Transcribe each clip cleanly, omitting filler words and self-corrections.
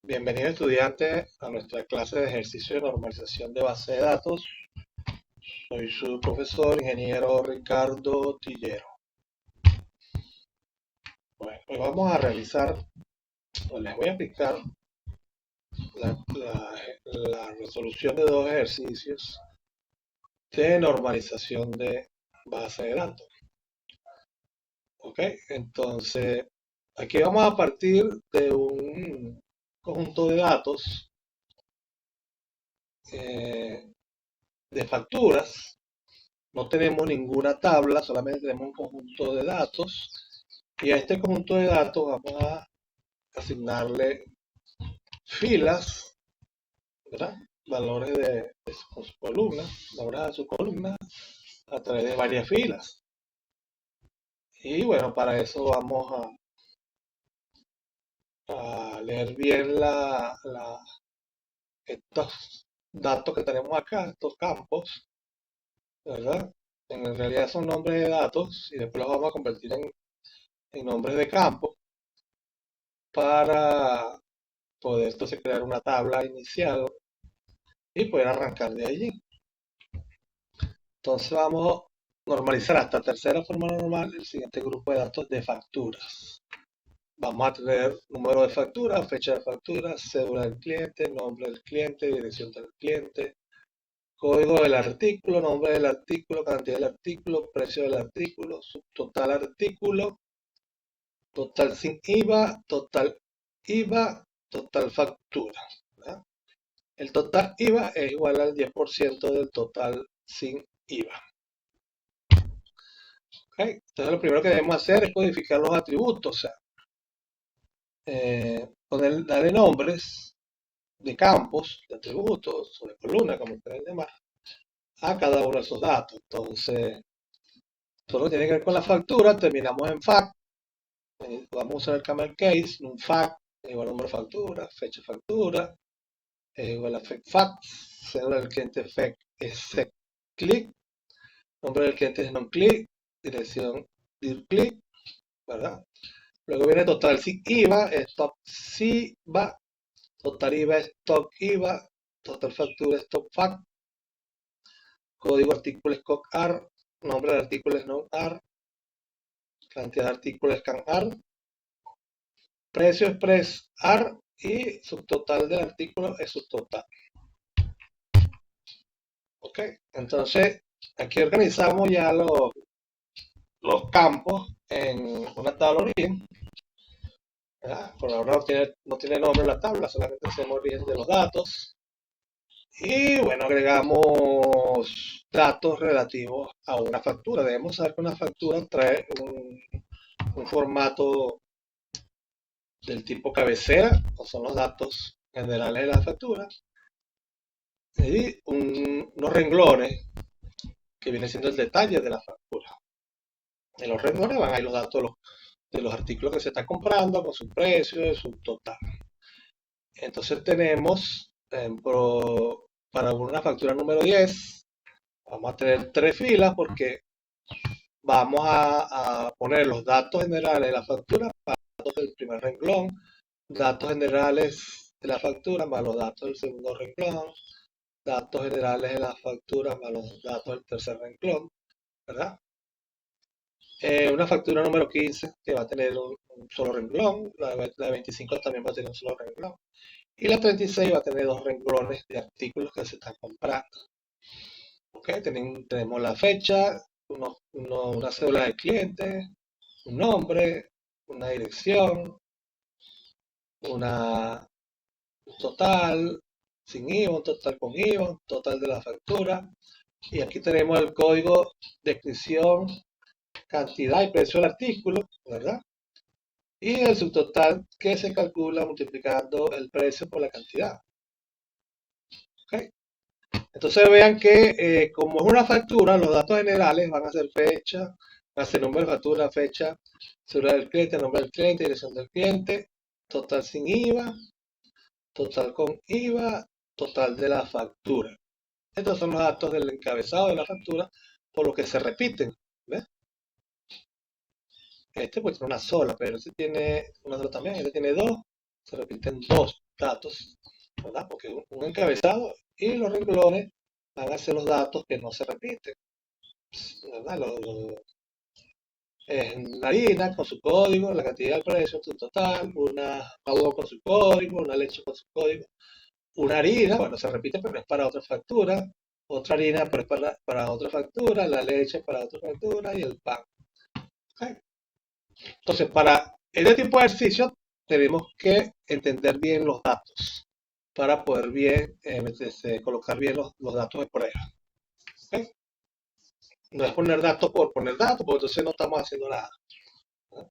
Bienvenido estudiante a nuestra clase de ejercicio de normalización de base de datos. Soy su profesor, ingeniero Ricardo Tillero. Bueno, hoy vamos a realizar, o les voy a explicar la resolución de dos ejercicios de normalización de base de datos. ¿Ok? Entonces, aquí vamos a partir de un conjunto de datos de facturas. No tenemos ninguna tabla, solamente tenemos un conjunto de datos. Y a este conjunto de datos vamos a asignarle filas, ¿verdad? Valores de sus columnas, valores de sus columnas a través de varias filas. Y bueno, para eso vamos a leer bien estos datos que tenemos acá, estos campos, ¿verdad? En realidad son nombres de datos y después los vamos a convertir en nombres de campos para poder entonces crear una tabla inicial y poder arrancar de allí. Entonces vamos a normalizar hasta tercera forma normal el siguiente grupo de datos de facturas. Vamos a tener número de factura, fecha de factura, cédula del cliente, nombre del cliente, dirección del cliente, código del artículo, nombre del artículo, cantidad del artículo, precio del artículo, subtotal artículo, total sin IVA, total factura, ¿verdad? El total IVA es igual al 10% del total sin IVA. ¿Okay? Entonces lo primero que debemos hacer es codificar los atributos, o sea, darle nombres de campos, de atributos o de columnas, como quieran llamar, a cada uno de esos datos. Entonces, todo lo que tiene que ver con la factura, terminamos en fact. Vamos a usar el camel case, un fact es igual a número de factura, fecha de factura, es igual a fact, cédula del cliente fact es sec click, nombre del cliente es non-click, dirección dir-click, ¿verdad? Luego viene total sin IVA, stock SIVA, total IVA, stock IVA, total factura, stock fact, código artículo es COC-AR, nombre del artículo es non-AR, cantidad de artículos es CAN-AR, precio es PRES-AR y subtotal del artículo es subtotal. Ok, entonces aquí organizamos ya los campos en una tabla origen. Por ahora no tiene nombre la tabla, solamente hacemos origen de los datos. Y bueno, agregamos datos relativos a una factura. Debemos saber que una factura trae un formato del tipo cabecera, o son los datos generales de la factura, y unos renglones que vienen siendo el detalle de la factura. En los renglones van ahí los datos de los artículos que se está comprando con su precio y su total. Entonces tenemos, para una factura número 10, vamos a tener 3 filas porque vamos a poner los datos generales de la factura para los datos del primer renglón, datos generales de la factura más los datos del segundo renglón, datos generales de la factura más los datos del tercer renglón, ¿verdad? Una factura número 15 que va a tener un solo renglón, la 25 también va a tener un solo renglón, y la 36 va a tener 2 renglones de artículos que se están comprando. ¿Ok? Tenemos la fecha, una cédula del cliente, un nombre, una dirección, un total sin IVA, un total con IVA, un total de la factura. Y aquí tenemos el código, descripción, cantidad y precio del artículo, ¿verdad? Y el subtotal que se calcula multiplicando el precio por la cantidad. ¿Ok? Entonces vean que como es una factura, los datos generales van a ser fecha, van a ser número de factura, fecha, cédula del cliente, nombre del cliente, dirección del cliente, total sin IVA, total con IVA, total de la factura. Estos son los datos del encabezado de la factura, por lo que se repiten. ¿Ves? Este pues tiene una sola, pero este tiene una sola también, este tiene dos, se repiten dos. datos, ¿verdad? Porque un encabezado y los renglones van a ser los datos que no se repiten, ¿verdad? Es una harina con su código, la cantidad del precio, su total, una agua con su código, una leche con su código, una harina, bueno, se repite, pero es para otra factura, otra harina, pero es para otra factura, la leche para otra factura y el pan. ¿Ok? Entonces, para este tipo de ejercicio tenemos que entender bien los datos para poder bien colocar bien los datos de prueba. ¿Ok? No es poner datos por poner datos, porque entonces no estamos haciendo nada. ¿No?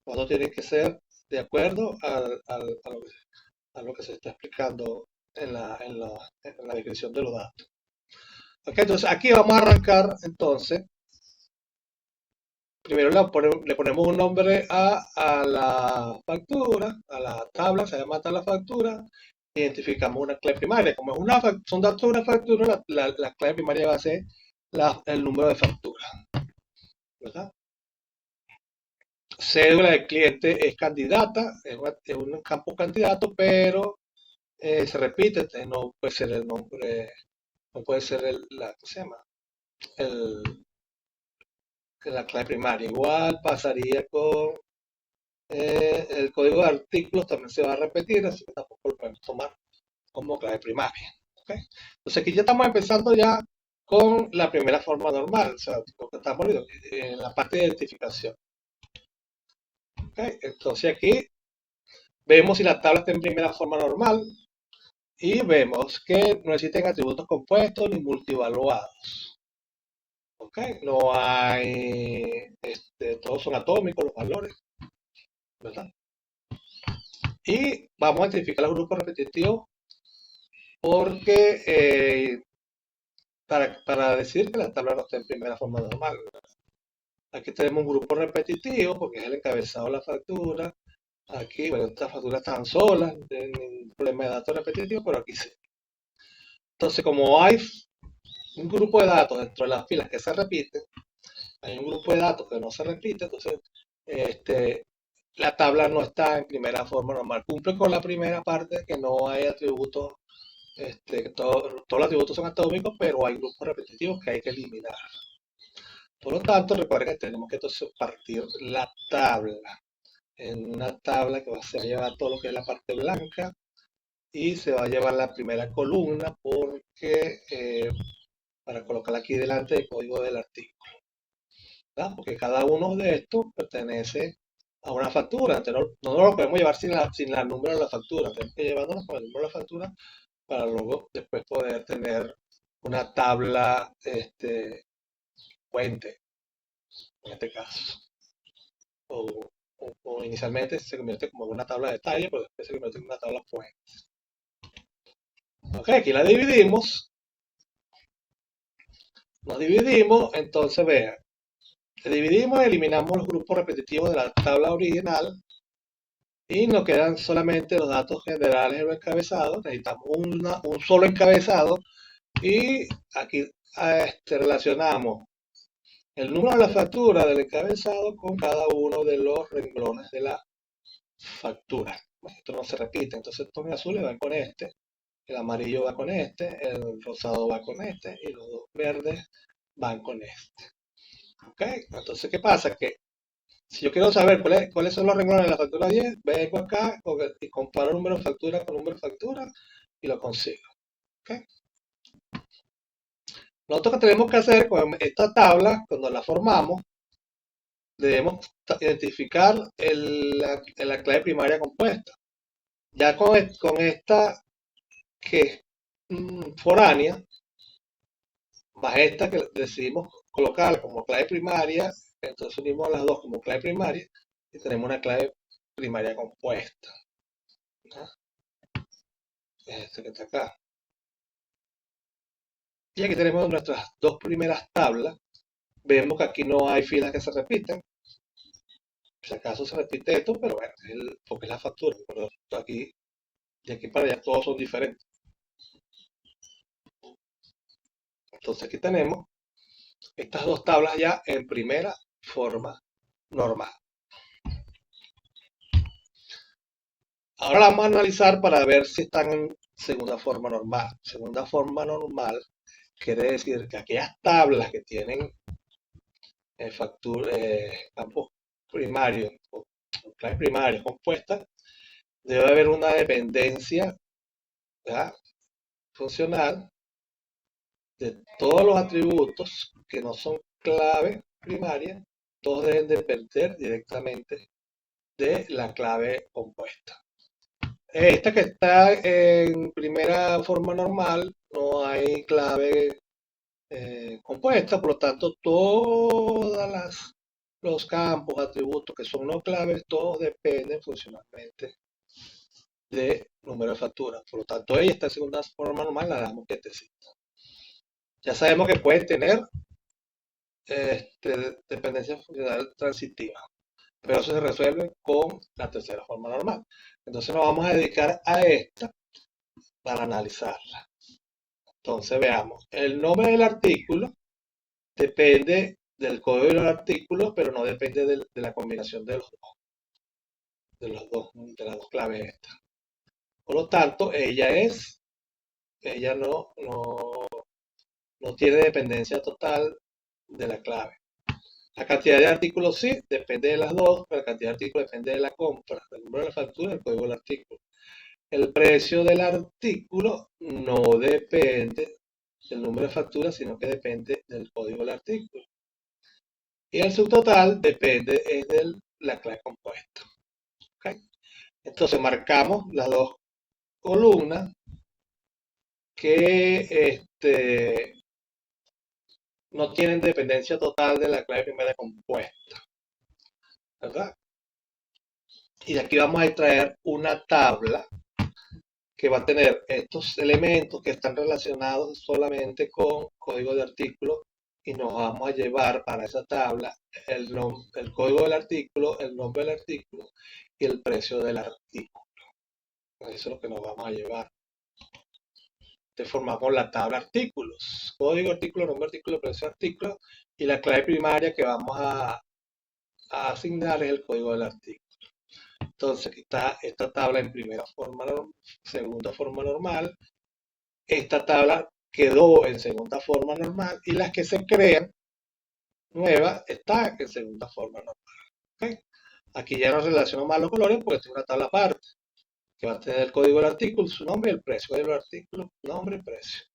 Los datos tienen que ser de acuerdo a lo que se está explicando en la descripción de los datos. Ok, entonces aquí vamos a arrancar entonces. Primero le ponemos un nombre a la factura, a la tabla, se llama tabla factura. Identificamos una clave primaria. Como es son datos de una factura, la clave primaria va a ser el número de factura, ¿verdad? Cédula del cliente es candidata, es un campo candidato, pero se repite, no puede ser el nombre, no puede ser ¿cómo se llama? El, la clave primaria. Igual pasaría con el código de artículos, también se va a repetir, así que tampoco lo podemos tomar como clave primaria. ¿Ok? Entonces aquí ya estamos empezando ya con la primera forma normal, o sea, lo que estamos en la parte de identificación. ¿Ok? Entonces aquí vemos si la tabla está en primera forma normal y vemos que no existen atributos compuestos ni multivaluados. ¿Ok? No hay, todos son atómicos los valores, ¿verdad? Y vamos a identificar los grupos repetitivos porque para decir que la tabla no está en primera forma normal. Aquí tenemos un grupo repetitivo porque es el encabezado de la factura. Aquí, bueno, estas facturas están solas, no tienen ningún problema de datos repetitivos, pero aquí sí. Entonces, como hay un grupo de datos dentro de las filas que se repiten, hay un grupo de datos que no se repite, entonces la tabla no está en primera forma normal. Cumple con la primera parte que no hay atributos, que todos los atributos son atómicos, pero hay grupos repetitivos que hay que eliminar. Por lo tanto, recuerden que tenemos que entonces partir la tabla en una tabla que se va a llevar todo lo que es la parte blanca y se va a llevar la primera columna porque para colocarla aquí delante del código del artículo, ¿verdad? Porque cada uno de estos pertenece a una factura. Entonces no lo podemos llevar sin el número de la factura, tenemos que llevarnos con el número de la factura para luego después poder tener una tabla puente en este caso. O, o inicialmente se convierte como una tabla de detalle, pero después se convierte en una tabla fuente. Ok, aquí la dividimos. Nos dividimos, entonces vean. Dividimos y eliminamos los grupos repetitivos de la tabla original y nos quedan solamente los datos generales de los encabezados. Necesitamos un solo encabezado y aquí relacionamos el número de la factura del encabezado con cada uno de los renglones de la factura. Esto no se repite, entonces estos azules van con este, el amarillo va con este, el rosado va con este y los dos verdes van con este. ¿Ok? Entonces, ¿qué pasa? Que si yo quiero saber cuáles son los renglones de la factura 10, vengo acá y comparo número de factura con número de factura y lo consigo. ¿Ok? Nosotros que tenemos que hacer con esta tabla, cuando la formamos, debemos identificar la clave primaria compuesta. Ya con esta que es foránea, más esta que decidimos colocar como clave primaria, entonces unimos las dos como clave primaria y tenemos una clave primaria compuesta. ¿No? Es este que está acá. Y aquí tenemos nuestras dos primeras tablas. Vemos que aquí no hay filas que se repiten. Si acaso se repite esto, pero bueno, porque es la factura. Pero aquí, de aquí para allá todos son diferentes. Entonces aquí tenemos estas dos tablas ya en primera forma normal. Ahora la vamos a analizar para ver si están en segunda forma normal. Segunda forma normal quiere decir que aquellas tablas que tienen campos primarios o claves primarias compuestas, debe haber una dependencia, ¿verdad?, funcional de todos los atributos que no son clave primaria, todos deben depender directamente de la clave compuesta. Esta que está en primera forma normal, no hay clave compuesta, por lo tanto, los campos, atributos que son no claves, todos dependen funcionalmente de número de factura. Por lo tanto, ella está en segunda forma normal, la damos quietecita. Ya sabemos que puede tener dependencia funcional transitiva, pero eso se resuelve con la tercera forma normal. Entonces nos vamos a dedicar a esta para analizarla. Entonces veamos, el nombre del artículo depende del código del artículo, pero no depende de la combinación de las dos claves estas. Por lo tanto, ella no tiene dependencia total de la clave. La cantidad de artículos sí depende de las dos, pero la cantidad de artículos depende de la compra, del número de la factura y del código del artículo. El precio del artículo no depende del número de factura, sino que depende del código del artículo. Y el subtotal depende de la clave compuesta. ¿Okay? Entonces marcamos las dos columnas que no tienen dependencia total de la clave primaria compuesta, ¿verdad? Y de aquí vamos a extraer una tabla que va a tener estos elementos que están relacionados solamente con código de artículo y nos vamos a llevar para esa tabla el código del artículo, el nombre del artículo y el precio del artículo. Eso es lo que nos vamos a llevar. Entonces formamos la tabla artículos, código artículo, nombre artículo, precio artículo y la clave primaria que vamos a asignar es el código del artículo. Entonces aquí está esta tabla en primera forma, segunda forma normal. Esta tabla quedó en segunda forma normal y las que se crean nuevas están en segunda forma normal. ¿Okay? Aquí ya no relaciono más los colores porque es una tabla aparte que va a tener el código del artículo, su nombre y el precio. Código del artículo, nombre y precio.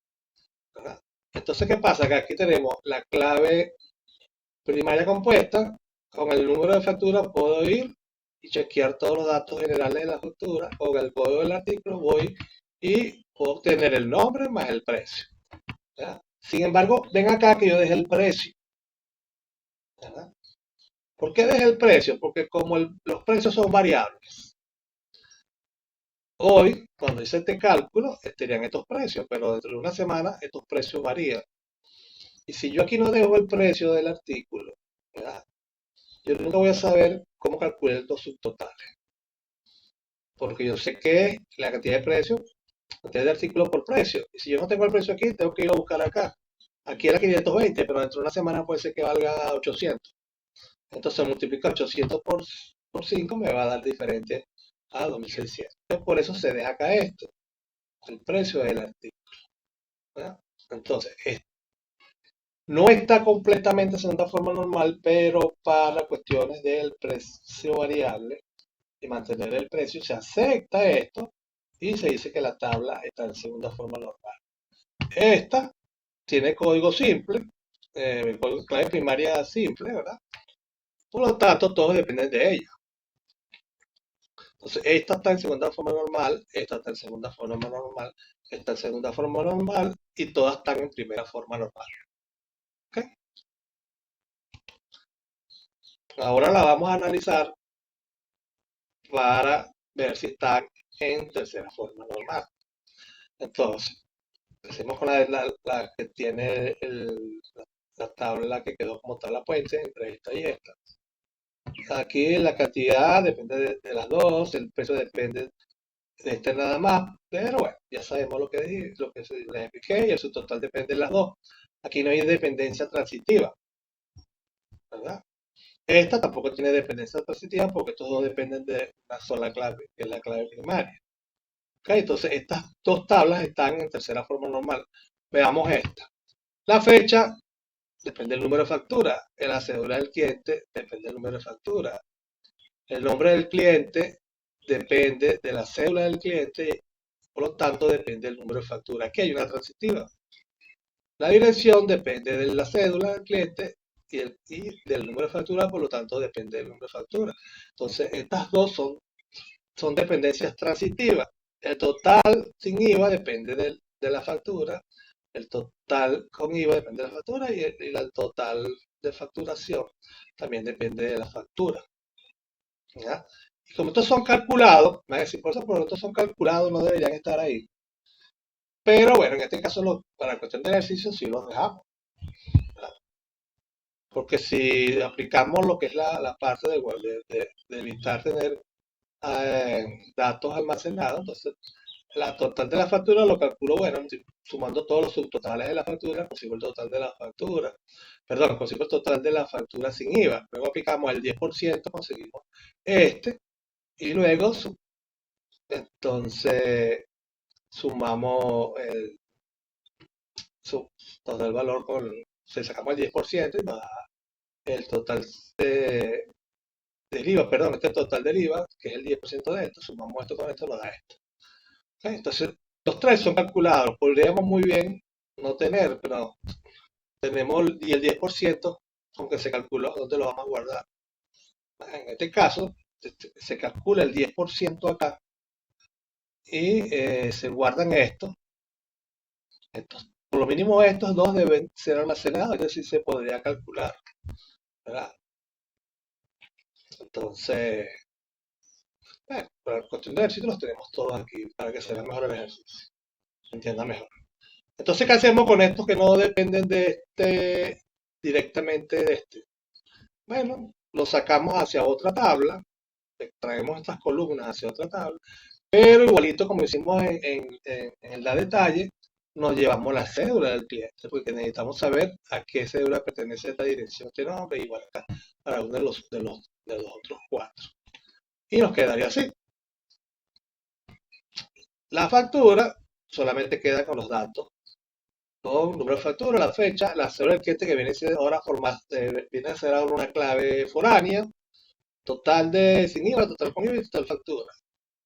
¿Verdad? Entonces, ¿qué pasa? Que aquí tenemos la clave primaria compuesta. Con el número de factura puedo ir y chequear todos los datos generales de la factura. Con el código del artículo voy y puedo obtener el nombre más el precio. ¿Verdad? Sin embargo, ven acá que yo dejé el precio. ¿Verdad? ¿Por qué dejé el precio? Porque como los precios son variables. Hoy, cuando hice este cálculo, estarían estos precios, pero dentro de una semana estos precios varían. Y si yo aquí no dejo el precio del artículo, ¿verdad?, yo nunca voy a saber cómo calcular los subtotales. Porque yo sé que la cantidad de precios, cantidad de artículos por precio. Y si yo no tengo el precio aquí, tengo que ir a buscar acá. Aquí era 520, pero dentro de una semana puede ser que valga 800. Entonces multiplica 800 por 5 me va a dar diferente a 2600. Por eso se deja acá esto, el precio del artículo. ¿Verdad? Entonces, no está completamente en segunda forma normal, pero para cuestiones del precio variable y mantener el precio se acepta esto y se dice que la tabla está en segunda forma normal. Esta tiene código simple, clave primaria simple, ¿verdad? Por lo tanto, todos dependen de ella. Entonces, esta está en segunda forma normal, esta está en segunda forma normal, esta en segunda forma normal y todas están en primera forma normal. ¿Okay? Ahora la vamos a analizar para ver si están en tercera forma normal. Entonces, empecemos con la que tiene la tabla que quedó como tabla puente entre esta y esta. Aquí la cantidad depende de las dos, el precio depende de este nada más, pero bueno, ya sabemos lo que les expliqué y el subtotal depende de las dos. Aquí no hay dependencia transitiva, ¿verdad? Esta tampoco tiene dependencia transitiva porque estos dos dependen de una sola clave, que es la clave primaria. ¿Ok? Entonces, estas dos tablas están en tercera forma normal. Veamos esta. La fecha depende del número de factura. La cédula del cliente depende del número de factura. El nombre del cliente depende de la cédula del cliente, por lo tanto depende del número de factura. Aquí hay una transitiva. La dirección depende de la cédula del cliente y del número de factura, por lo tanto depende del número de factura. Entonces, estas dos son dependencias transitivas. El total sin IVA depende de la factura, el total con IVA depende de la factura y el total de facturación también depende de la factura. ¿Ya? Y como estos son calculados, me va a decir, por eso, por estos son calculados, no deberían estar ahí. Pero bueno, en este caso, para la cuestión del ejercicio, sí los dejamos. ¿Verdad? Porque si aplicamos lo que es la parte de evitar tener datos almacenados, entonces la total de la factura lo calculo, bueno, sumando todos los subtotales de la factura, consigo el total de la factura. Perdón, consigo el total de la factura sin IVA. Luego aplicamos el 10%, conseguimos este, y luego entonces sumamos su total valor se sacamos el 10% y nos da el total del IVA, perdón, este total del IVA, que es el 10% de esto, sumamos esto con esto, nos da esto. ¿Ok? Entonces, los tres son calculados, podríamos muy bien no tener, pero tenemos y el 10%, aunque se calculó, ¿dónde lo vamos a guardar? En este caso, se calcula el 10% acá y se guardan por lo mínimo estos dos deben ser almacenados, es decir, se podría calcular, ¿verdad? Entonces, para la cuestión de ejercicio los tenemos todos aquí para que se vea mejor el ejercicio, se entienda mejor. Entonces, ¿qué hacemos con estos que no dependen de directamente de este? Bueno, lo sacamos hacia otra tabla, traemos estas columnas hacia otra tabla, pero igualito como hicimos en el da detalle, nos llevamos la cédula del cliente, porque necesitamos saber a qué cédula pertenece esta dirección, este nombre, igual acá, para uno de los otros cuatro. Y nos quedaría así. La factura solamente queda con los datos, con número de factura, la fecha, la cédula del cliente que viene a ser ahora viene a ser ahora una clave foránea, total de sin IVA, total con IVA y total factura.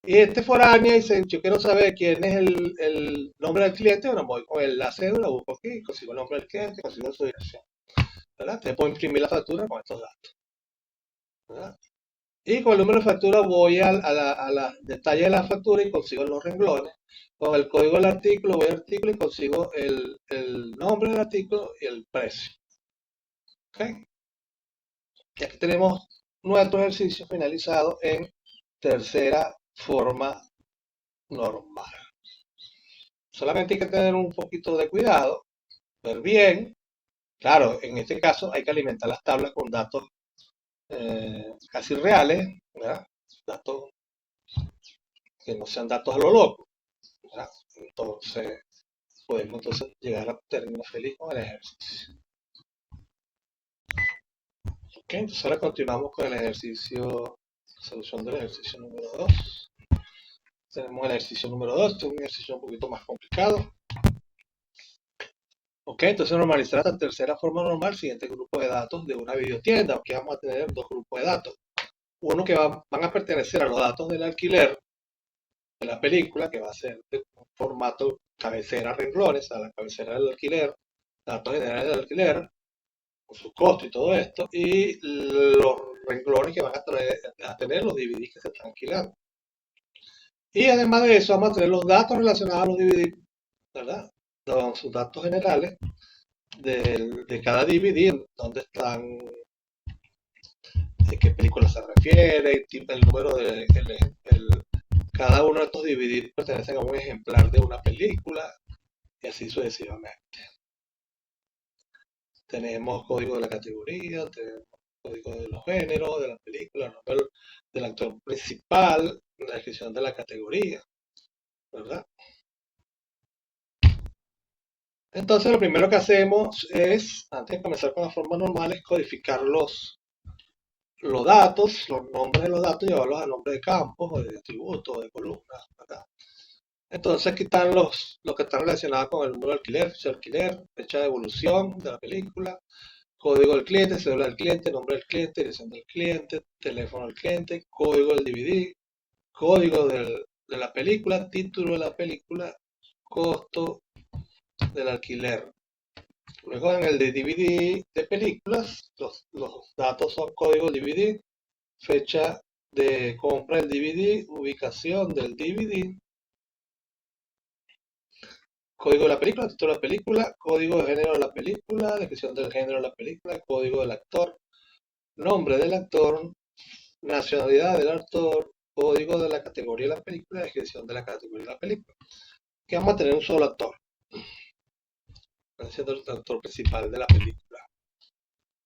Y este foráneo dice, yo quiero saber quién es el nombre del cliente, bueno, voy con la cédula, busco aquí, consigo el nombre del cliente, consigo su dirección, ¿verdad? Te puedo imprimir la factura con estos datos, ¿verdad? Y con el número de factura voy a la detalle de la factura y consigo los renglones. Con el código del artículo voy al artículo y consigo el nombre del artículo y el precio. ¿Ok? Y aquí tenemos nuestro ejercicio finalizado en tercera forma normal. Solamente hay que tener un poquito de cuidado, ver bien. Claro, en este caso hay que alimentar las tablas con datos casi reales, ¿verdad? Datos que no sean datos a lo loco, ¿verdad? Entonces, podemos llegar a término feliz con el ejercicio. Ok, entonces ahora continuamos con el ejercicio, solución del ejercicio número 2. Tenemos el ejercicio número 2, este es un ejercicio un poquito más complicado. Ok, entonces normalizar la tercera forma normal, siguiente grupo de datos de una videotienda. Aquí vamos a tener dos grupos de datos. Uno que van a pertenecer a los datos del alquiler de la película, que va a ser de un formato cabecera renglones, a la cabecera del alquiler, datos generales del alquiler, con su costo y todo esto, y los renglones que van a tener los DVDs que se están alquilando. Y además de eso, vamos a tener los datos relacionados a los DVDs, ¿verdad? Sus datos generales de cada DVD, dónde están, de qué película se refiere, el número cada uno de estos DVD pertenecen a un ejemplar de una película y así sucesivamente. Tenemos código de la categoría, tenemos código de los géneros, de la película, el nombre del actor principal, la descripción de la categoría, ¿verdad? Entonces lo primero que hacemos es, antes de comenzar con la forma normal, es codificar los datos, los nombres de los datos, llevarlos a nombres de campos o de atributos o de columnas, ¿verdad? Entonces aquí están los que están relacionados con el número de alquiler, fecha de evolución de la película, código del cliente, cédula del cliente, nombre del cliente, dirección del cliente, teléfono del cliente, código del DVD, código de la película, título de la película, costo del alquiler. Luego en el de DVD de películas, los datos son código DVD, fecha de compra del DVD, ubicación del DVD, código de la película, título de la película, código de género de la película, descripción del género de la película, código del actor, nombre del actor, nacionalidad del actor, código de la categoría de la película, descripción de la categoría de la película. Que vamos a tener un solo actor, siendo el actor principal de la película.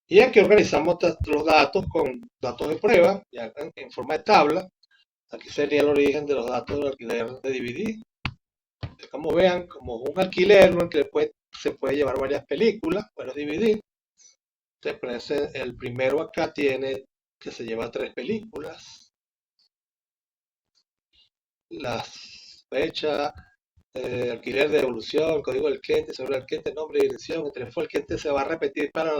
Y aquí organizamos los datos con datos de prueba, ya en forma de tabla. Aquí sería el origen de los datos del alquiler de DVD. Como vean, como un alquiler se puede llevar varias películas, varios DVD. El primero acá tiene que se lleva 3 películas. Las fechas, alquiler de devolución, código del cliente, seguro del cliente, nombre, dirección, el teléfono del cliente se va a repetir para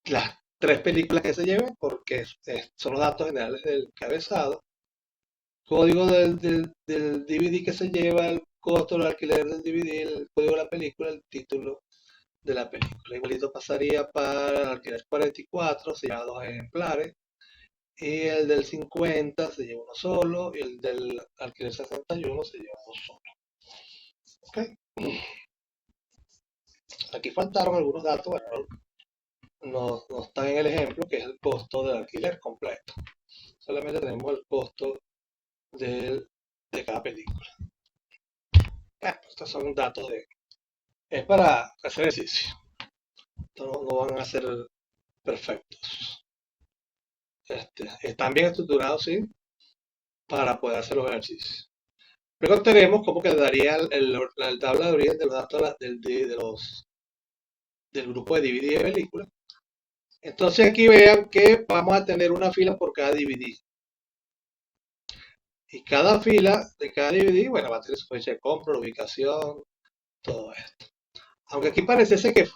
las 3 películas que se lleven porque son los datos generales del cabezado. Código del DVD que se lleva, el costo del alquiler del DVD, el código de la película, el título de la película. Igualito pasaría para el alquiler 44, se lleva 2 ejemplares. Y el del 50 se lleva uno solo. Y el del alquiler 61 se lleva uno solo. ¿Ok? Aquí faltaron algunos datos, bueno, no están en el ejemplo, que es el costo del alquiler completo. Solamente tenemos el costo de cada película. Bueno, estos son datos es para hacer ejercicio. Estos no van a ser perfectos. Están bien estructurados, sí, para poder hacer los ejercicios. Luego tenemos cómo quedaría la tabla de origen de los datos del grupo de DVD de películas. Entonces aquí vean que vamos a tener una fila por cada DVD. Y cada fila de cada DVD, bueno, va a tener su fecha de compra, ubicación, todo esto. Aunque aquí pareciese que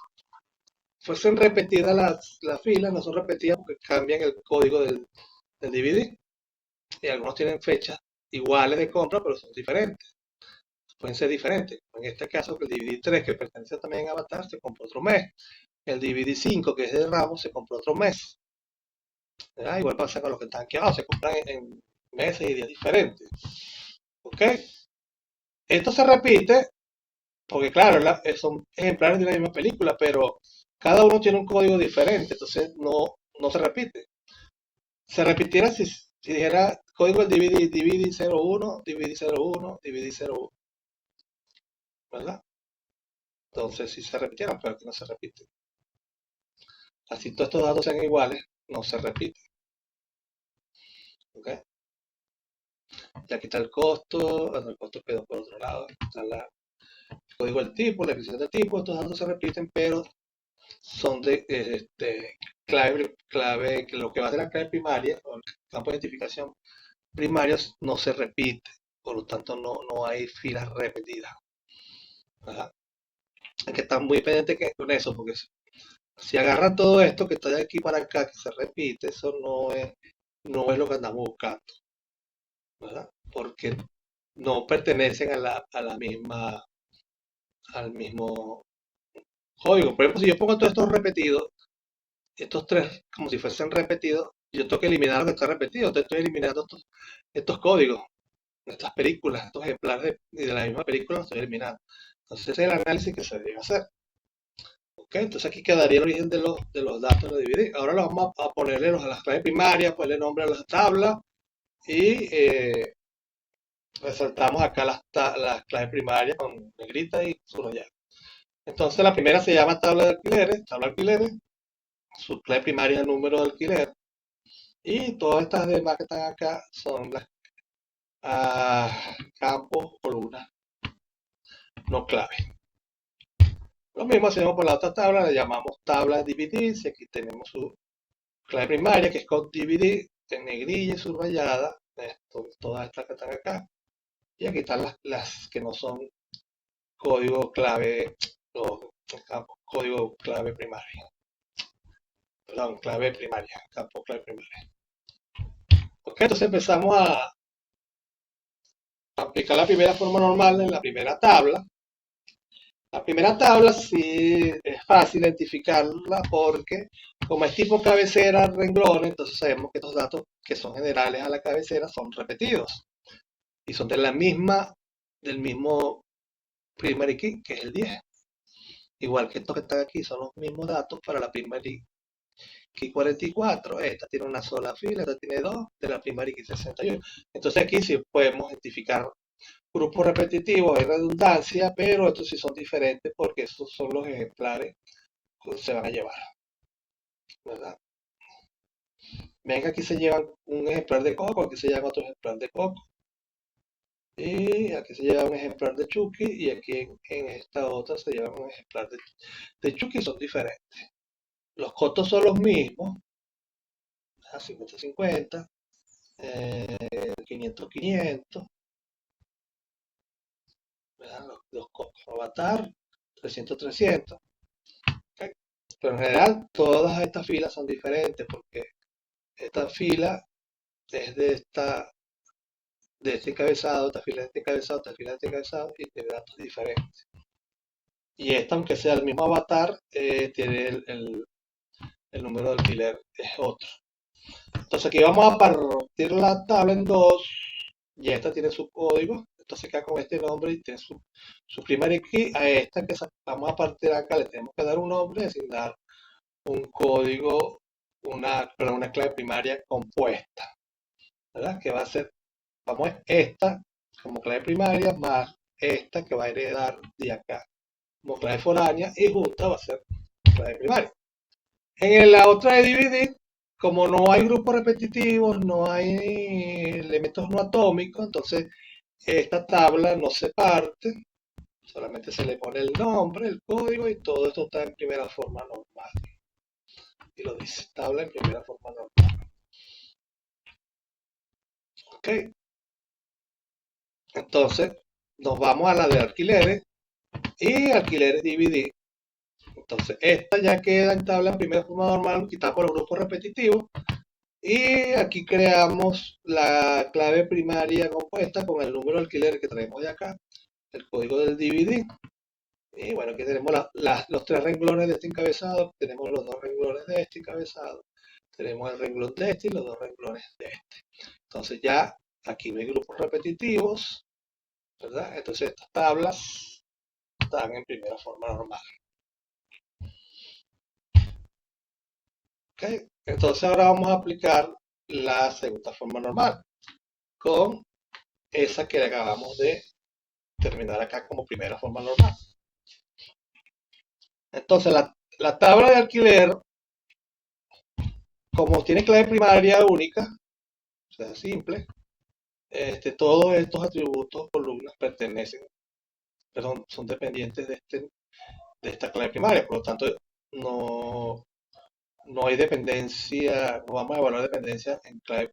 fuesen repetidas las filas, no son repetidas porque cambian el código del DVD. Y algunos tienen fechas iguales de compra, pero son diferentes. Pueden ser diferentes. En este caso, el DVD 3, que pertenece también a Avatar, se compró otro mes. El DVD 5, que es de Ramos, se compró otro mes. ¿Verdad? Igual pasa con los que están aquí abajo, se compran en meses y días diferentes. ¿Ok? Esto se repite porque, claro, son ejemplares de la misma película, pero cada uno tiene un código diferente, entonces no se repite. Se repitiera si dijera código del DVD, DVD 01, DVD 01, DVD 01, ¿verdad? Entonces, si se repitieran, pero aquí no se repite. Así todos estos datos sean iguales, no se repite. ¿Ok? Y aquí está el costo, bueno, el costo quedó por otro lado, está el código del tipo, la descripción del tipo, estos datos se repiten, pero son de clave, que lo que va a ser la clave primaria, o el campo de identificación primarios, no se repite, por lo tanto no hay filas repetidas. ¿Verdad? Hay que estar muy pendiente con eso, porque si agarran todo esto que está de aquí para acá, que se repite, eso no es lo que andamos buscando, ¿verdad? Porque no pertenecen a la misma, al mismo código. Por ejemplo, si yo pongo todos estos repetidos, estos 3 como si fuesen repetidos, yo tengo que eliminar lo que está repetido. Entonces estoy eliminando estos códigos, estas películas, estos ejemplares de la misma película, los estoy eliminando. Entonces ese es el análisis que se debe hacer. ¿Ok? Entonces aquí quedaría el origen de los datos de DVD. Ahora lo vamos a ponerle a las claves primarias, ponerle nombre a las tablas y resaltamos acá las claves primarias con negrita y subrayado. Entonces la primera se llama tabla de alquileres, su clave primaria es el número de alquiler y todas estas demás que están acá son las campos, columnas, no clave. Lo mismo hacemos por la otra tabla, la llamamos tabla DVD, y aquí tenemos su clave primaria, que es con DVD, en negrilla y subrayada, todas estas que están acá, y aquí están las que no son código clave, o código clave primaria, perdón, clave primaria, campo clave primaria. Ok, entonces empezamos a aplicar la primera forma normal en la primera tabla. La primera tabla sí es fácil identificarla porque como es tipo cabecera renglón, entonces sabemos que estos datos que son generales a la cabecera son repetidos y son de la misma, del mismo primary key, que es el 10. Igual que estos que están aquí son los mismos datos para la primary key 44. Esta tiene una sola fila, esta tiene dos, de la primary key 61. Entonces aquí sí podemos identificar grupos repetitivos, hay redundancia, pero estos sí son diferentes porque estos son los ejemplares que se van a llevar, ¿verdad? Ven que aquí se llevan un ejemplar de coco, aquí se llevan otro ejemplar de coco, y aquí se lleva un ejemplar de Chucky, y aquí en esta otra se lleva un ejemplar de Chucky, son diferentes. Los costos son los mismos, 50-50, 500-500, los costos Avatar, 300-300. ¿Ok? Pero en general todas estas filas son diferentes porque esta fila es de este encabezado, esta fila de este encabezado, esta fila de este encabezado y tiene datos diferentes. Y esta, aunque sea el mismo avatar, tiene el número de alfiler es otro. Entonces aquí vamos a partir la tabla en dos y esta tiene su código. Entonces queda con este nombre y tiene su primary key. A esta que vamos a partir acá le tenemos que dar un nombre, asignar un código, una clave primaria compuesta, ¿verdad? Que va a ser, vamos a esta como clave primaria más esta que va a heredar de acá como clave foránea y justa va a ser clave primaria. En la otra de dividir, como no hay grupos repetitivos, no hay elementos no atómicos, entonces esta tabla no se parte, solamente se le pone el nombre, el código y todo esto está en primera forma normal. Y lo dice, tabla en primera forma normal. Ok, entonces nos vamos a la de alquileres y alquileres dividir. Entonces esta ya queda en tabla en primera forma normal, quitamos los grupos repetitivos. Y aquí creamos la clave primaria compuesta con el número de alquiler que traemos de acá, el código del DVD. Y bueno, aquí tenemos los tres renglones de este encabezado, tenemos los dos renglones de este encabezado, tenemos el renglón de este y los dos renglones de este. Entonces ya aquí no hay grupos repetitivos, ¿verdad? Entonces estas tablas están en primera forma normal. ¿Ok? Entonces ahora vamos a aplicar la segunda forma normal con esa que acabamos de terminar acá como primera forma normal. Entonces la tabla de alquiler, como tiene clave primaria única, o sea, simple, todos estos atributos, columnas, pertenecen, perdón, son dependientes de esta clave primaria, por lo tanto no hay dependencia, no vamos a evaluar dependencia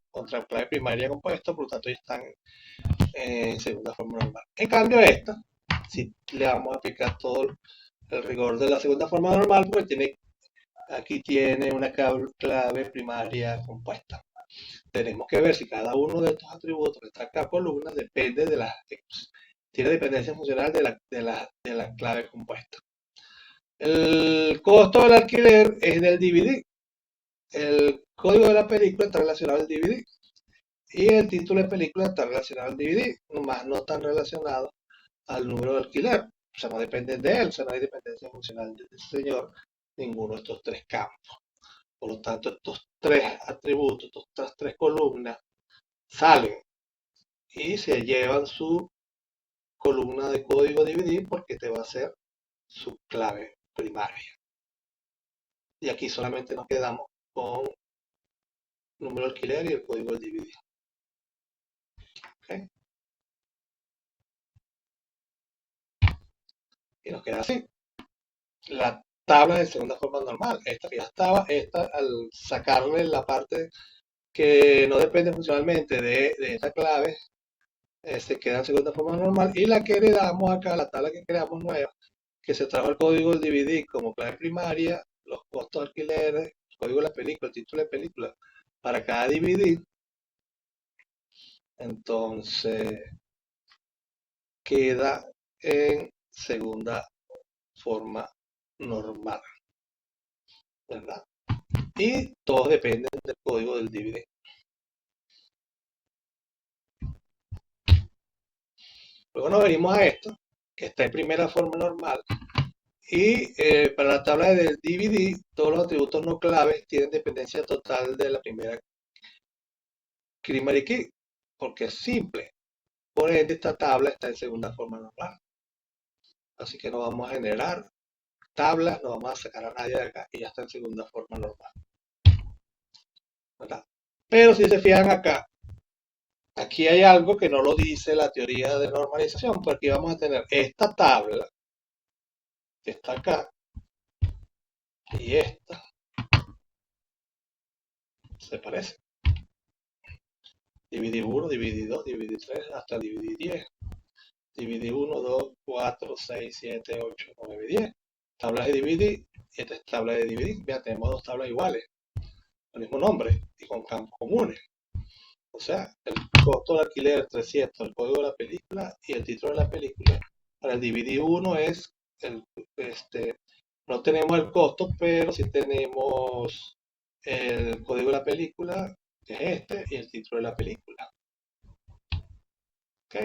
contra clave primaria compuesta, por lo tanto ya están en segunda forma normal. En cambio esta, si le vamos a aplicar todo el rigor de la segunda forma normal, porque aquí tiene una clave primaria compuesta. Tenemos que ver si cada uno de estos atributos que está acá columna depende tiene dependencia funcional de la clave compuesta. El costo del alquiler es del DVD. El código de la película está relacionado al DVD. Y el título de película está relacionado al DVD, nomás no están relacionados al número de alquiler. O sea, no dependen de él, o sea, no hay dependencia funcional del señor ninguno de estos tres campos. Por lo tanto, estos tres atributos, estas tres columnas, salen y se llevan su columna de código DVD porque te va a ser su clave primaria. Y aquí solamente nos quedamos con el número de alquiler y el código del DVD. ¿Okay? Y nos queda así. tablas de segunda forma normal. Esta que ya estaba, esta al sacarle la parte que no depende funcionalmente de esta clave, se queda en segunda forma normal. Y la que heredamos acá, la tabla que creamos nueva, que se trajo el código del DVD como clave primaria, los costos de alquileres, el código de la película, el título de película para cada DVD. Entonces queda en segunda forma normal, ¿verdad? Y todos dependen del código del DVD. Luego nos venimos a esto, que está en primera forma normal. Y para la tabla del DVD, todos los atributos no claves tienen dependencia total de la primera primary key, porque es simple. Por ende, esta tabla está en segunda forma normal. Así que no vamos a generar tablas, no vamos a sacar a nadie de acá y ya está en segunda forma normal, ¿verdad? Pero si se fijan acá, aquí hay algo que no lo dice la teoría de normalización, porque vamos a tener esta tabla que está acá y esta se parece. Dividir 1, dividir 2, dividir 3, hasta dividir 10. Dividir 1, 2, 4, 6, 7, 8, 9, 10. Tablas de dividir, y esta es tabla de dividir. Ya tenemos dos tablas iguales, el mismo nombre y con campos comunes. O sea, el costo del alquiler 300, el código de la película y el título de la película. Para el DVD 1 es, no tenemos el costo, pero sí tenemos el código de la película, que es este, y el título de la película. ¿Ok?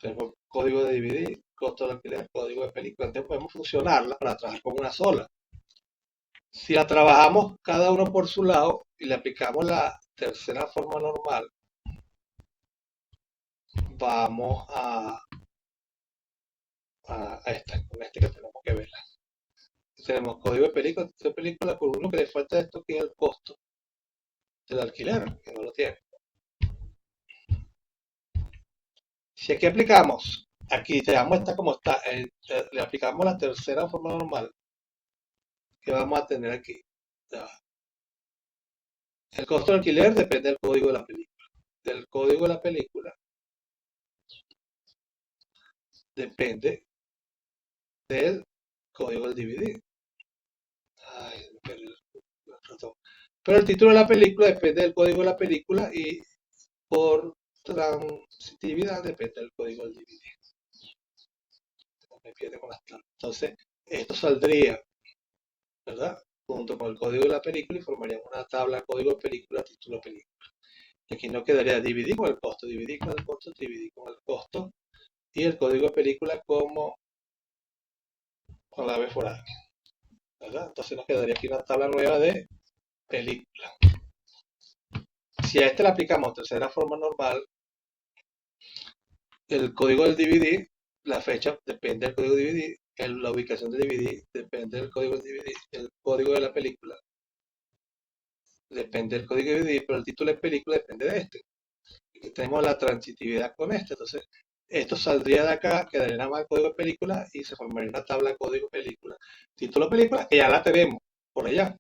Tenemos código de DVD, costo de alquiler, código de película. Entonces podemos funcionarla para trabajar como una sola. Si la trabajamos cada uno por su lado y le aplicamos la tercera forma normal, vamos a esta, con este que tenemos que verla. Tenemos código de película con uno que le falta esto, que es el costo del alquiler, que no lo tiene. Si aquí aplicamos, aquí tenemos esta como está, le aplicamos la tercera forma normal que vamos a tener aquí. El costo del alquiler depende del código de la película. Del código de la película depende del código del DVD. Ay, pero el título de la película depende del código de la película y por transitividad depende del código del DVD. Me pierde con las tablas. Entonces, esto saldría, ¿verdad? Junto con el código de la película y formaríamos una tabla código de película, título película. Y aquí nos quedaría dividir con el costo, dividir con el costo, dividir con el costo y el código de película como con la B foránea, ¿verdad? Entonces nos quedaría aquí una tabla nueva de película. Si a este le aplicamos tercera forma normal, el código del DVD, la fecha depende del código DVD, la ubicación del DVD depende del código del DVD, el código de la película depende del código de DVD, pero el título de película depende de este. Aquí tenemos la transitividad con este, entonces esto saldría de acá, quedaría nada más el código de película y se formaría una tabla de código película. Título película, que ya la tenemos por allá,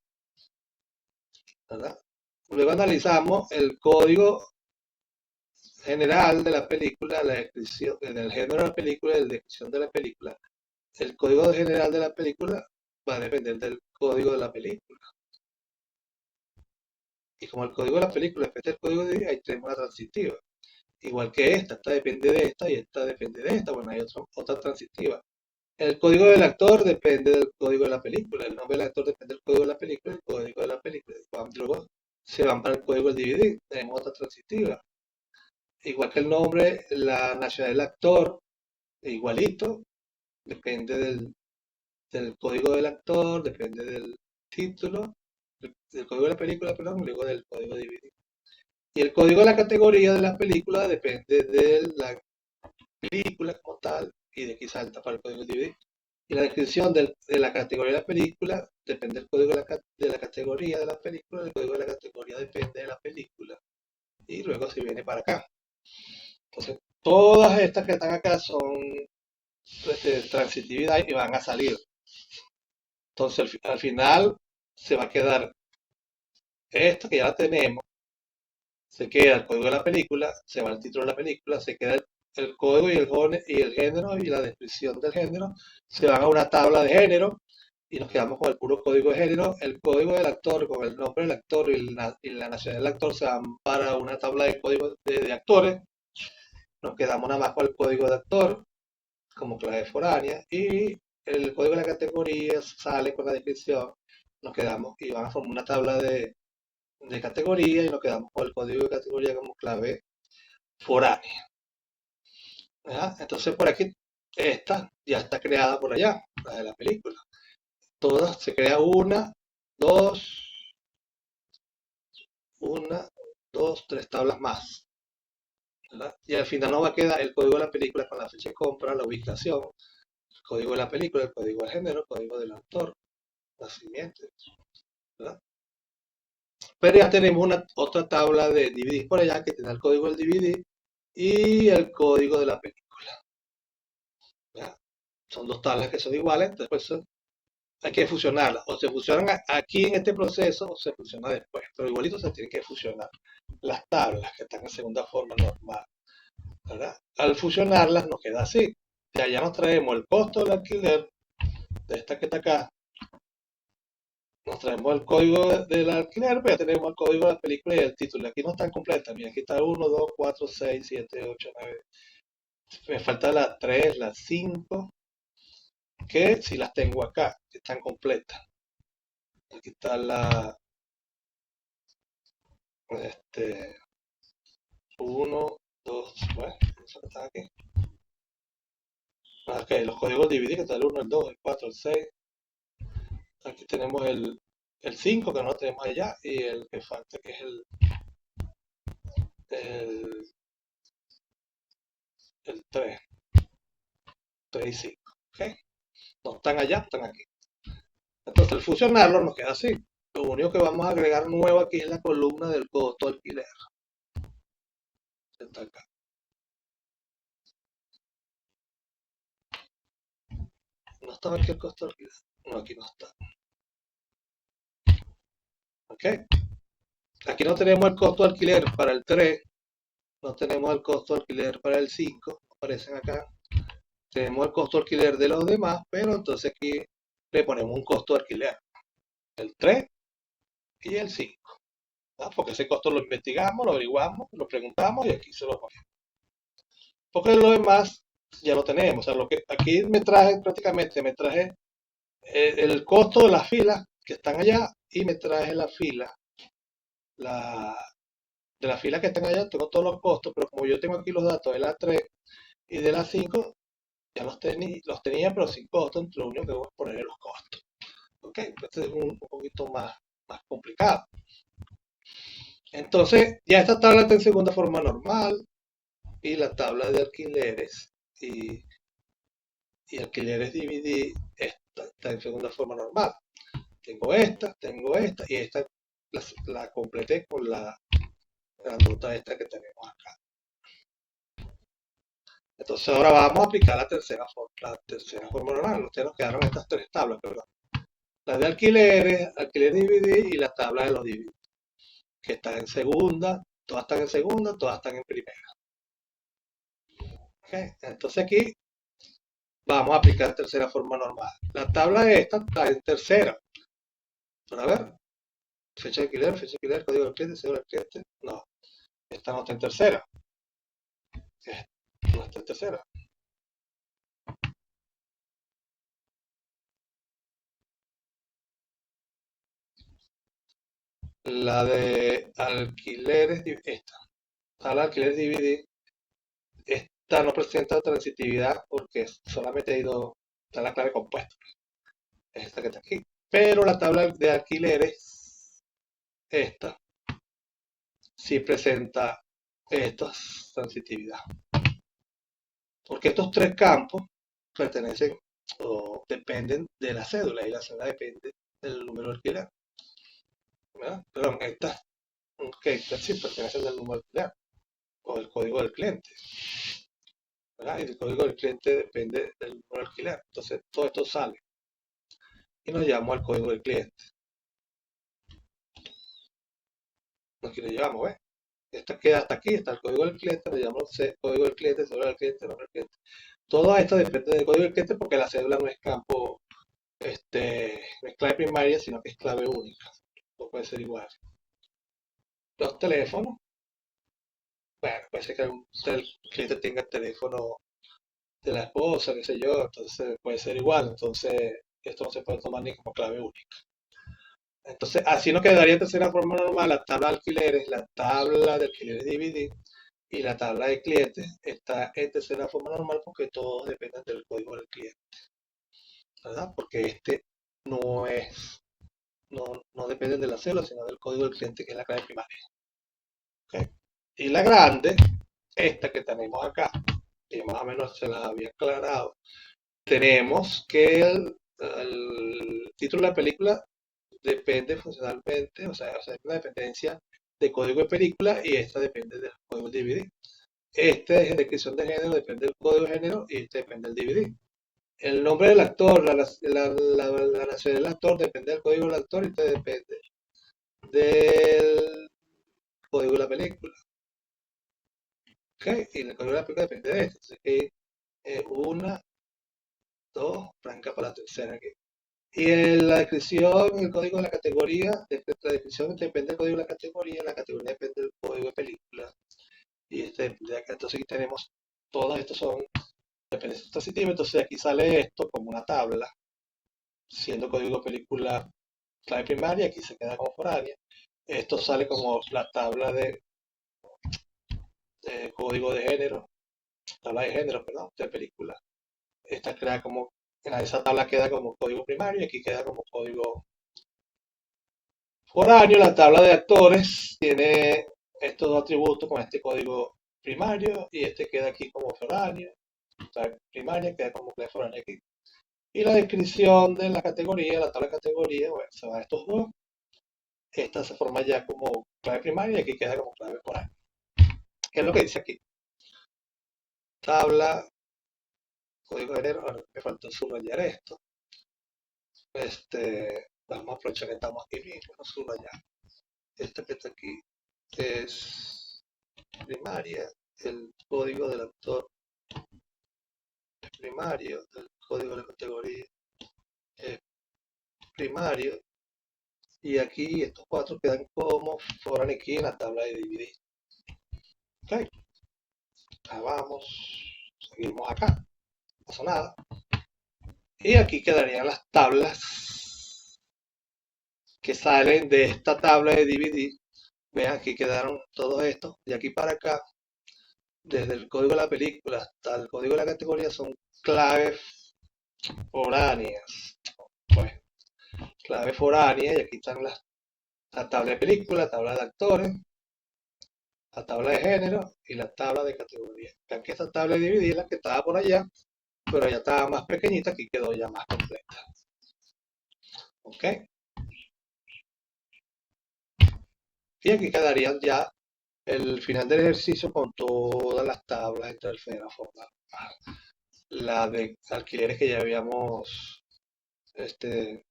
¿verdad? Luego analizamos el código general de la película, la descripción, en el género de la película y la descripción de la película. El código general de la película va a depender del código de la película. Y como el código de la película depende del código de ahí tenemos la transitiva. Igual que esta depende de esta y esta depende de esta. Bueno, hay otra transitiva. El código del actor depende del código de la película. El nombre del actor depende del código de la película. El código de la película. Luego se van para el código del DVD. Tenemos otra transitiva. Igual que el nombre, la nacionalidad del actor, igualito. Depende del código del actor, depende del título, del código de la película, perdón, luego del código de DVD. Y el código de la categoría de la película depende de la película como tal y de aquí salta para el código de DVD. Y la descripción de la categoría de la película depende del código de la categoría de la película, el código de la categoría depende de la película. Y luego se viene para acá. Entonces, Todas estas que están acá son transitividad y van a salir. Entonces al final se va a quedar esto que ya la tenemos, se queda el código de la película, se va el título de la película, se queda el código y el género y la descripción del género, se van a una tabla de género y nos quedamos con el puro código de género, el código del actor con el nombre del actor y la nacionalidad del actor se van para una tabla de código de actores, nos quedamos nada más con el código de actor como clave foránea y el código de la categoría sale con la descripción, nos quedamos y van a formar una tabla de categoría y nos quedamos con el código de categoría como clave foránea. ¿Ya? Entonces por aquí, esta ya está creada por allá, la de la película. Todas se crea dos, una, dos, tres tablas más. ¿Verdad? Y al final nos va a quedar el código de la película con la fecha de compra, la ubicación, el código de la película, el código del género, el código del autor, nacimiento, ¿verdad? Pero ya tenemos otra tabla de DVD por allá que tiene el código del DVD y el código de la película. ¿Ya? Son dos tablas que son iguales, después hay que fusionarlas. O se fusionan aquí en este proceso o se fusiona después. Pero igualito se tienen que fusionar las tablas que están en segunda forma normal. ¿Verdad? Al fusionarlas nos queda así. Ya, ya nos traemos el costo del alquiler de esta que está acá. Nos traemos el código del alquiler, pero ya tenemos el código de la película y el título. Aquí no están completas. Mira, aquí está 1, 2, 4, 6, 7, 8, 9. Me falta la 3, la 5, que si las tengo acá, que están completas. Aquí está este, 1, 2, bueno, eso que está aquí. Ok, los códigos divididos, está el 1, el 2, el 4, el 6. Aquí tenemos el 5 que no lo tenemos allá y el que falta que es el, el 3, 3 y 5. ¿Ok? No están allá, están aquí. Entonces al fusionarlo nos queda así. Lo único que vamos a agregar nuevo aquí es la columna del costo alquiler. Está acá. No estaba aquí el costo alquiler. No, aquí no está. ¿Ok? Aquí no tenemos el costo alquiler para el 3. No tenemos el costo alquiler para el 5. Aparecen acá. Tenemos el costo alquiler de los demás, pero entonces aquí le ponemos un costo alquiler. El 3 y el 5. ¿No? Porque ese costo lo investigamos, lo averiguamos, lo preguntamos y aquí se lo ponemos. Porque lo demás ya lo tenemos. O sea, lo que aquí me traje prácticamente, me traje el costo de las filas que están allá y me traje la fila, la, de las filas que están allá, tengo todos los costos, pero como yo tengo aquí los datos de la 3 y de la 5, ya los tenía, pero sin costo, entonces lo único que voy a poner es los costos. ¿Ok? Este es un poquito más complicado. Entonces, ya esta tabla está en segunda forma normal y la tabla de alquileres y alquileres DVD está en segunda forma normal. Tengo esta y esta la completé con la ruta esta que tenemos acá. Entonces ahora vamos a aplicar la tercera forma normal. Ustedes nos quedaron estas tres tablas, ¿verdad? La de alquileres, alquiler DVD y la tabla de los DVD, que están en segunda, todas están en primera. ¿Okay? Entonces aquí vamos a aplicar tercera forma normal. La tabla de esta está en tercera. Para ver, fecha de alquiler, código del cliente, seguro del cliente. No, esta no está en tercera. No está en tercera. La de alquileres, esta. Tabla de alquileres DVD. Esta no presenta transitividad porque solamente hay dos, está la clave compuesta. Es esta que está aquí. Pero la tabla de alquileres, esta, sí presenta esta transitividad. Porque estos tres campos pertenecen o dependen de la cédula y la cédula depende del número de alquiler. ¿Verdad? Perdón, estas sí pertenecen del número de alquiler o del código del cliente. ¿verdad? Y el código del cliente depende del número de alquiler. Entonces, todo esto sale y nos llevamos al código del cliente. Aquí lo llevamos, ¿ves? Esta queda hasta aquí, está el código del cliente, le llamamos código del cliente, cédula del cliente, nombre del cliente. Todo esto depende del código del cliente porque la cédula no es campo, no es clave primaria, sino que es clave única. No puede ser igual. Los teléfonos, bueno, puede ser que el cliente tenga el teléfono de la esposa, qué sé yo, entonces puede ser igual. Entonces, esto no se puede tomar ni como clave única. Entonces, así nos quedaría en tercera forma normal la tabla de alquileres, la tabla de alquileres DVD y la tabla de clientes está en tercera forma normal porque todos dependen del código del cliente, ¿verdad? Porque no es, no depende de la célula, sino del código del cliente que es la clave primaria. ¿Ok? Y la grande, esta que tenemos acá, que más o menos se las había aclarado, tenemos que el título de la película depende funcionalmente, o sea, es una dependencia de código de película y esta depende del código DVD. Este es descripción de género, depende del código de género y este depende del DVD. El nombre del actor, la nacionalidad del actor depende del código del actor y este depende del código de la película. ¿Ok? Y el código de la película depende de esto. Entonces, una, dos, franca para la tercera aquí. Y en la descripción, el código de la categoría, la descripción depende del código de la categoría depende del código de película. Y de acá, entonces aquí tenemos, todos estos son dependencias transitivas, entonces aquí sale esto como una tabla, siendo código de película clave primaria, aquí se queda como foránea. Esto sale como la tabla de código de género, tabla de género, perdón, de película. Esta crea como, esa tabla queda como código primario y aquí queda como código foráneo. La tabla de actores tiene estos dos atributos con este código primario y este queda aquí como foráneo. La primaria queda como clave foránea aquí. Y la descripción de la categoría, la tabla de categoría, bueno, se va a estos dos. Esta se forma ya como clave primaria y aquí queda como clave foránea. ¿Qué es lo que dice aquí? Tabla, código de género, ahora me faltó subrayar esto. Vamos a aprovechar que estamos aquí mismo, no subrayar. Esta que está aquí es primaria, el código del autor es primario, el código de la categoría es primario, y aquí estos cuatro quedan como fueran aquí en la tabla de dividir. Ok, ya vamos, seguimos acá, no pasa nada. Y aquí quedarían las tablas que salen de esta tabla de dividir. Vean, aquí quedaron todos estos. De aquí para acá, desde el código de la película hasta el código de la categoría, son claves foráneas. Pues, claves foráneas, y aquí están la tabla de película, la tabla de actores, la tabla de género y la tabla de categoría. Vean que esta tabla de dividir es la que estaba por allá, pero ya estaba más pequeñita, aquí quedó ya más completa. ¿Ok? Y aquí quedarían ya el final del ejercicio con todas las tablas en tercera forma. La de alquileres que ya habíamos, este,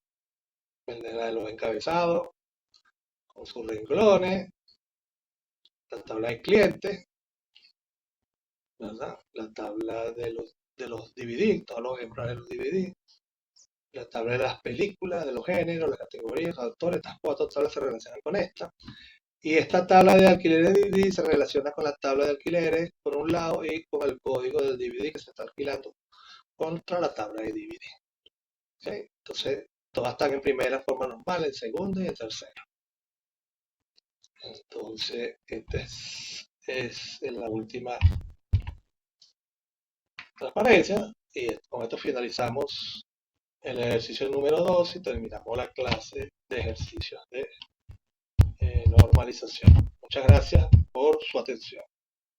la de los encabezados, con sus renglones, la tabla de clientes, ¿verdad? La tabla de los DVD, todos los ejemplares de los DVD, la tabla de las películas, de los géneros, las categorías, los autores, estas cuatro tablas se relacionan con esta. Y esta tabla de alquileres de DVD se relaciona con la tabla de alquileres por un lado y con el código del DVD que se está alquilando contra la tabla de DVD. ¿Okay? Entonces, todas están en primera forma normal, en segunda y en tercera. Entonces, esta es la última transparencia y con esto finalizamos el ejercicio número 2 y terminamos la clase de ejercicios de normalización. Muchas gracias por su atención.